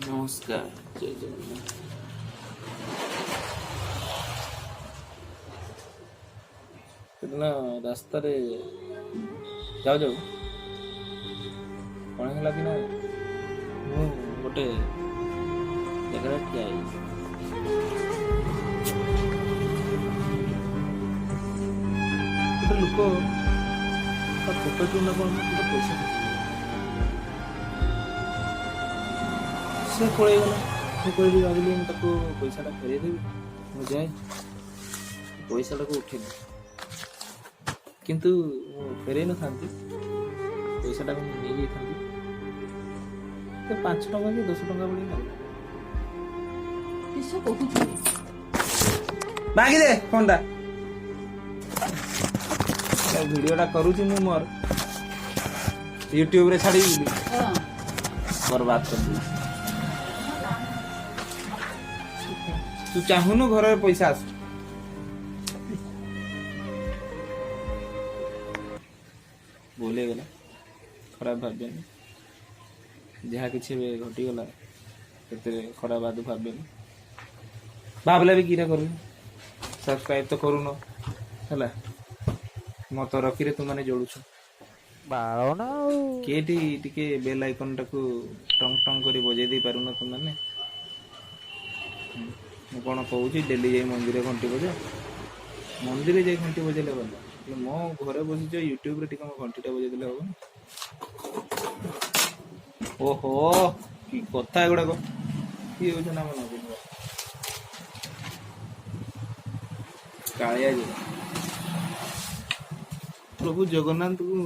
नमस्कार जय जगन्नाथ। ସେଦିନ ରାସ୍ତାରେ ଯାଉ ଯାଉ କଣ ହେଲା କି ନା ମୁଁ ଗୋଟେ ଜାଗାରେ ଠିଆ ହେଇଛି। ଗୋଟେ ଲୋକ ତା ପକେଟରୁ ନା କଣ ଗୋଟେ ପଇସା ସେ ପଳେଇଗଲା। ମୁଁ କହିଲି ଭାବିଲି ମୁଁ ତାକୁ ପଇସାଟା ଫେରେଇଦେବି। ମୁଁ ଯାଏ ପଇସାଟାକୁ ଉଠେଇଲି, କିନ୍ତୁ ମୁଁ ଫେରେଇ ନଥାନ୍ତି, ପଇସାଟାକୁ ମୁଁ ନେଇଯାଇଥାନ୍ତି। 5 ଟଙ୍କା କି 10 ଟଙ୍କା ଭଳି ନବ। ମାଗିଦେ ଫୋନଟା। ଭିଡ଼ିଓଟା କରୁଛି ମୁଁ ମୋର ୟୁଟ୍ୟୁବରେ ଛାଡ଼ିବି ବୋଲି ବର୍ବାଦ କରିଦେବି। तू चाहूनु घर पैसा आस बोले गला खराब भावेनि जहाँ किसी घटीगला खराब आदि भावेनि भावला भी कीरा कर सब्सक्राइब तो करून है मत रखी तुमने जोड़ुछ किए बेल आइकन टाकू टंग टंग कर बजे दे पारुन तुमने ମୁଁ କ'ଣ କହୁଛି ଡେଲି ଯାଇ ମନ୍ଦିରରେ ଘଣ୍ଟି ବଜା ମନ୍ଦିରରେ ଯାଇ ଘଣ୍ଟି ବଜେଇଲେ ଭଲ ମୋ ଘରେ ବସିଛ ୟୁଟ୍ୟୁବରେ ଟିକେ ମୋ ଘଣ୍ଟିଟା ବଜେଇ ଦେଲେ ହବନି। ଓହୋ କି କଥା ଏଗୁଡ଼ାକ କିଏ ହଉଛ ନା ମନେ କାଳିଆ ଯିବ ପ୍ରଭୁ ଜଗନ୍ନାଥଙ୍କୁ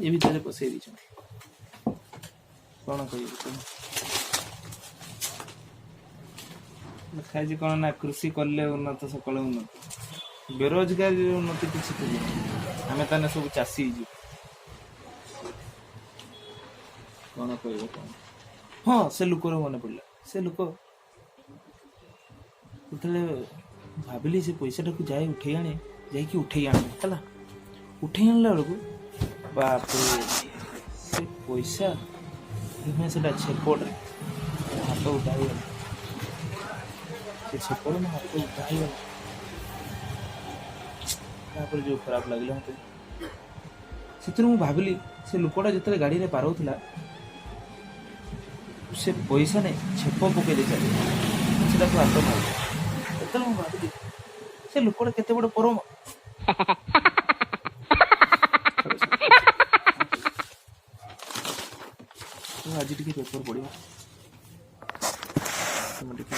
ଏ ଭିତରେ ପଶେଇ ଦେଇଛନ୍ତି। କ'ଣ କହିବି ଖାଇଛି କ'ଣ ନା କୃଷି କଲେ ଉନ୍ନତ ସକଳ ଉନ୍ନତ ବେରୋଜଗାର ଉନ୍ନତି କିଛି ଖୋଜି ଆମେ ତାହେଲେ ସବୁ ଚାଷୀ ହେଇଯିବୁ। କ'ଣ କହିବ କ'ଣ? ହଁ ସେ ଲୋକର ମନେ ପଡ଼ିଲା। ସେ ଲୋକ ଯେତେବେଳେ ଭାବିଲି ସେ ପଇସାଟାକୁ ଯାଇ ଉଠେଇ ଆଣେ ଯାଇକି ଉଠେଇ ଆଣେ ହେଲା ଉଠେଇ ଆଣିଲା ବେଳକୁ ବାପରେ ସେ ପଇସା ନୁହେଁ ସେଟା ଛେପଟରେ ହାତ ଉଠା ହେଇଗଲା। ଛେପରେ ମୋ ହାତ ଉଠା ହେଇଗଲା। ତାପରେ ଯୋଉ ଖରାପ ଲାଗିଲା ମତେ ସେଥିରୁ ମୁଁ ଭାବିଲି ସେ ଲୋକଟା ଯେତେବେଳେ ଗାଡ଼ିରେ ପାରଉଥିଲା ସେ ପଇସା ନେଇ ଛେପ ପକେଇ ଦେଇ ଚାଲିଲା ସେଟାକୁ ହାତ ମାରି ସେତେବେଳେ ମୁଁ ଭାବିଲି ସେ ଲୋକଟା କେତେ ବଡ଼ ପରମ। ଆଜି ଟିକେ ପେପର ପଡ଼ିବ ଟିକେ